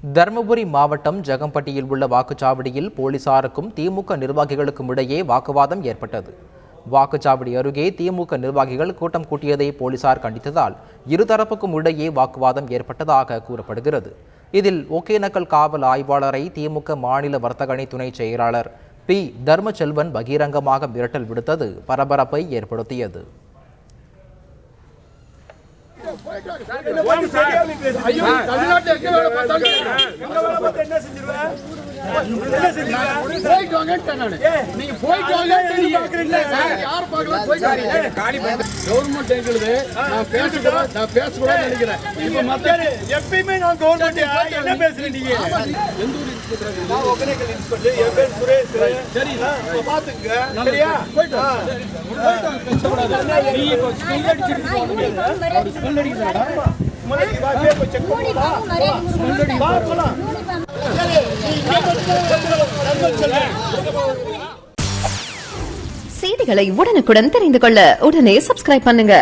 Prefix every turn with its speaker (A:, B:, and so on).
A: தருமபுரி மாவட்டம் ஜெகம்பட்டியில் உள்ள வாக்குச்சாவடியில் போலீசாருக்கும் திமுக நிர்வாகிகளுக்கும் இடையே வாக்குவாதம் ஏற்பட்டது. வாக்குச்சாவடி அருகே திமுக நிர்வாகிகள் கூட்டம் கூட்டியதை போலீசார் கண்டித்ததால் இருதரப்புக்கும் இடையே வாக்குவாதம் ஏற்பட்டதாக கூறப்படுகிறது. இதில் ஒகேனக்கல் காவல் ஆய்வாளரை திமுக மாநில வர்த்தக அணி துணை செயலாளர் பி. தர்மச்செல்வன் பகிரங்கமாக மிரட்டல் விடுத்தது பரபரப்பை ஏற்படுத்தியது.
B: செய்திகளை உடனுக்குடன் தெரிந்து கொள்ள உடனே சப்ஸ்கிரைப் பண்ணுங்க.